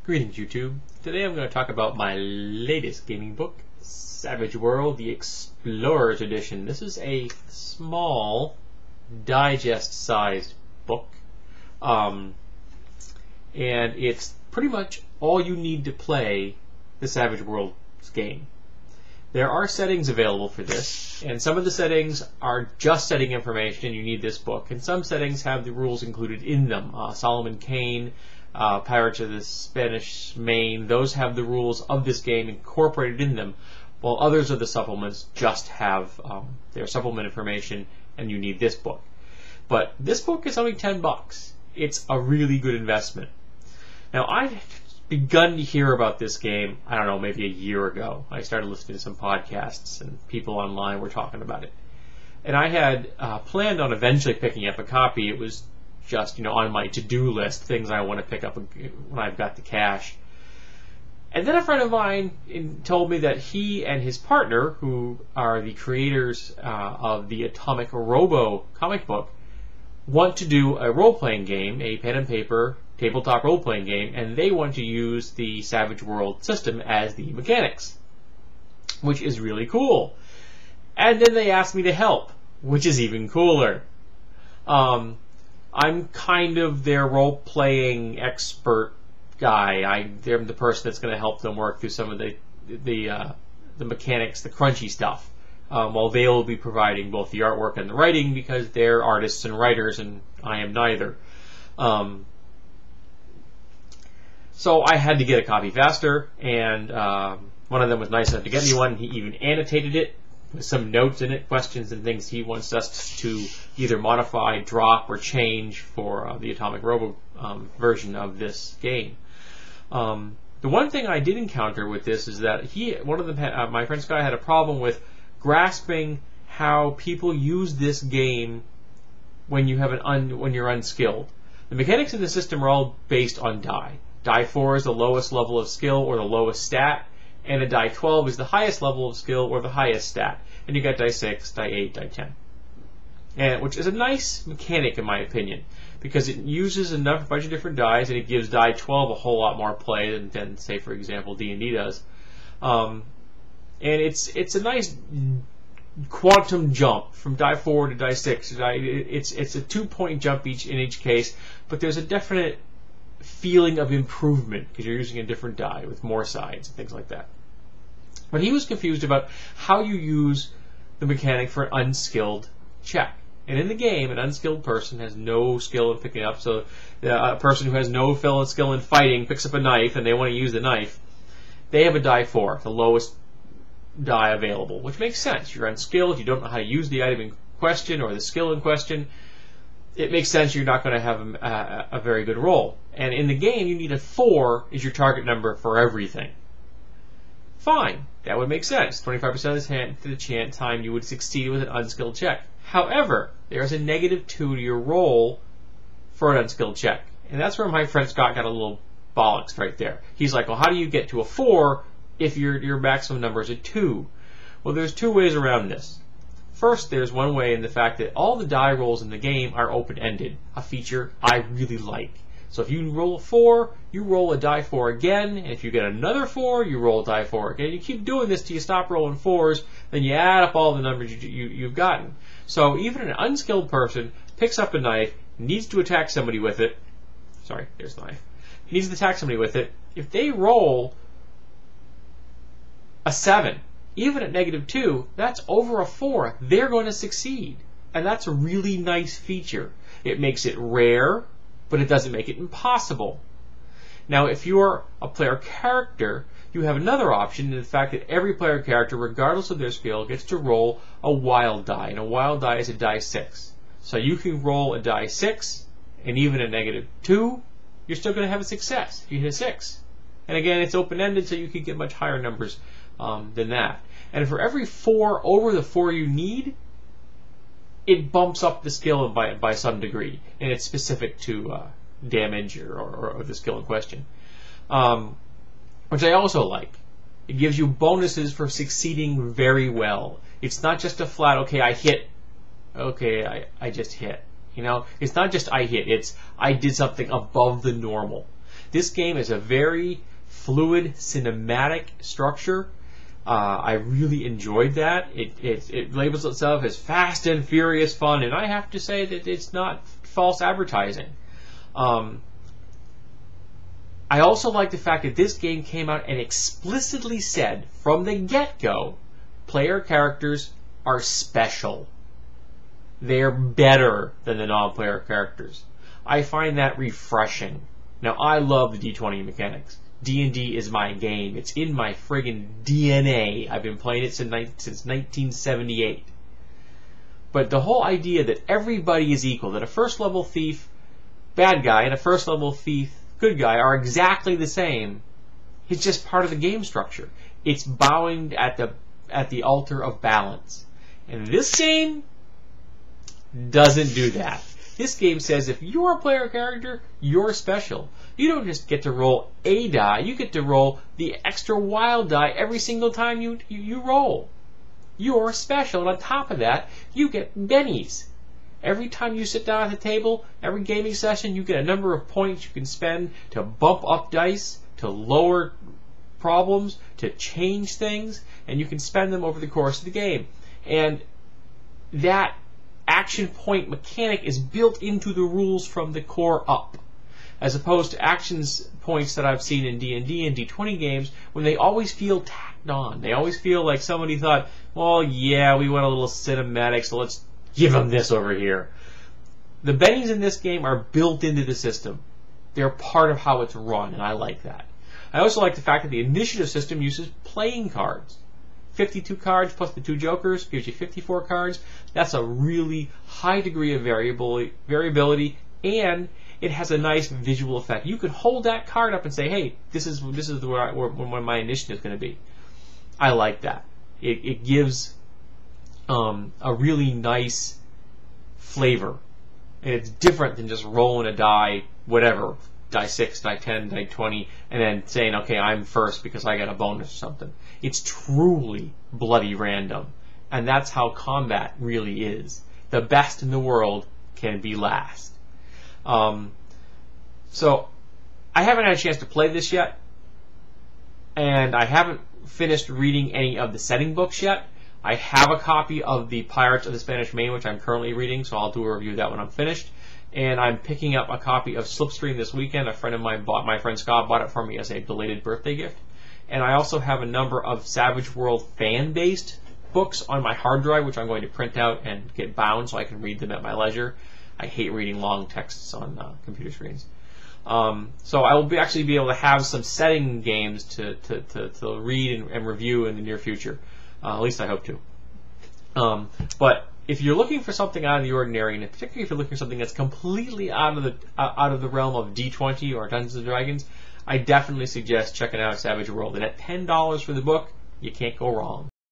Greetings YouTube. Today I'm going to talk about my latest gaming book, Savage World, the Explorer's Edition. This is a small, digest-sized book, and it's pretty much all you need to play the Savage Worlds game. There are settings available for this, and some of the settings are just setting information and you need this book, and some settings have the rules included in them. Solomon Kane, Pirates of the Spanish Main, those have the rules of this game incorporated in them, while others of the supplements just have their supplement information and you need this book. But this book is only $10. It's a really good investment. Now, I've begun to hear about this game, I don't know, maybe a year ago. I started listening to some podcasts and people online were talking about it. And I had planned on eventually picking up a copy. It was just, on my to-do list, things I want to pick up when I've got the cash. And then a friend of mine told me that he and his partner, who are the creators of the Atomic Robo comic book, want to do a role-playing game, a pen and paper tabletop role-playing game, and they want to use the Savage World system as the mechanics, which is really cool. And then they asked me to help, which is even cooler. I'm kind of their role-playing expert guy. I'm the person that's going to help them work through some of the mechanics, the crunchy stuff, while they will be providing both the artwork and the writing because they're artists and writers, and I am neither. So I had to get a copy faster, and one of them was nice enough to get me one. He even annotated it with some notes in it, questions and things he wants us to either modify, drop, or change for the Atomic Robo version of this game. The one thing I did encounter with this is that my friend Scott had a problem with grasping how people use this game when you have when you're unskilled. The mechanics in the system are all based on die. Die 4 is the lowest level of skill or the lowest stat, and a die 12 is the highest level of skill or the highest stat. And you got die 6, die 8, die 10. Which is a nice mechanic in my opinion, because it uses a bunch of different dies and it gives die 12 a whole lot more play than say, for example, D&D does. And it's a nice quantum jump from die 4 to die 6. It's a 2-point jump in each case, but there's a definite feeling of improvement because you're using a different die with more sides and things like that. But he was confused about how you use the mechanic for an unskilled check. And in the game, an unskilled person has no skill in picking up, so a person who has no skill in fighting picks up a knife and they want to use the knife, they have a die 4, the lowest die available, which makes sense. You're unskilled, you don't know how to use the item in question or the skill in question. It makes sense you're not going to have a very good roll. And in the game, you need a 4 as your target number for everything. Fine, that would make sense. 25% of the time you would succeed with an unskilled check. However, there's a -2 to your roll for an unskilled check. And that's where my friend Scott got a little bollocks right there. He's like, well, how do you get to a 4 if your maximum number is a 2? Well, there's two ways around this. First, there's one way in the fact that all the die rolls in the game are open-ended, a feature I really like. So if you roll a 4, you roll a die 4 again, and if you get another 4, you roll a die 4 again. You keep doing this till you stop rolling 4s, then you add up all the numbers you've gotten. So even an unskilled person picks up a knife, needs to attack somebody with it. Sorry, there's the knife. He needs to attack somebody with it. If they roll a 7, even at -2, that's over a 4. They're going to succeed. And that's a really nice feature. It makes it rare, but it doesn't make it impossible. Now, if you're a player character, you have another option in the fact that every player character, regardless of their skill, gets to roll a wild die. And a wild die is a die 6. So you can roll a die 6, and even at -2, you're still going to have a success if you hit a 6. And again, it's open-ended, so you can get much higher numbers than that. And for every 4 over the 4 you need, it bumps up the skill by some degree, and it's specific to damage or the skill in question, which I also like. It gives you bonuses for succeeding very well. It's not just a flat, okay, I hit, okay, I just hit. It's not just I hit, it's I did something above the normal. This game is a very fluid, cinematic structure. I really enjoyed that. It labels itself as fast and furious fun, and I have to say that it's not false advertising. I also like the fact that this game came out and explicitly said from the get-go, player characters are special. They're better than the non-player characters. I find that refreshing. Now, I love the D20 mechanics. D&D is my game. It's in my friggin' DNA. I've been playing it since 1978. But the whole idea that everybody is equal, that a first-level thief, bad guy, and a first-level thief, good guy, are exactly the same, it's just part of the game structure. It's bowing at the altar of balance. And this game doesn't do that. This game says if you're a player character, you're special. You don't just get to roll a die, you get to roll the extra wild die every single time you roll. You're special, and on top of that, you get bennies. Every time you sit down at the table, every gaming session, you get a number of points you can spend to bump up dice, to lower problems, to change things, and you can spend them over the course of the game. And that action point mechanic is built into the rules from the core up, as opposed to actions points that I've seen in D&D and D20 games when they always feel tacked on. They always feel like somebody thought, well, yeah, we went a little cinematic, so let's give them this over here. The bennies in this game are built into the system. They're part of how it's run, and I like that. I also like the fact that the initiative system uses playing cards. 52 cards plus the 2 jokers gives you 54 cards. That's a really high degree of variability, and it has a nice visual effect. You could hold that card up and say, hey, this is where my initiative is going to be. I like that. It gives a really nice flavor. And it's different than just rolling a die, whatever, die 6, die 10, die 20, and then saying, okay, I'm first because I got a bonus or something. It's truly bloody random. And that's how combat really is. The best in the world can be last. So, I haven't had a chance to play this yet, and I haven't finished reading any of the setting books yet. I have a copy of the Pirates of the Spanish Main, which I'm currently reading, so I'll do a review of that when I'm finished. And I'm picking up a copy of Slipstream this weekend. A friend of mine my friend Scott bought it for me as a belated birthday gift. And I also have a number of Savage World fan-based books on my hard drive, which I'm going to print out and get bound so I can read them at my leisure. I hate reading long texts on computer screens. So I will actually be able to have some setting games to read and review in the near future. At least I hope to. But if you're looking for something out of the ordinary, and particularly if you're looking for something that's completely out of the realm of D20 or Dungeons and Dragons, I definitely suggest checking out Savage World. And at $10 for the book, you can't go wrong.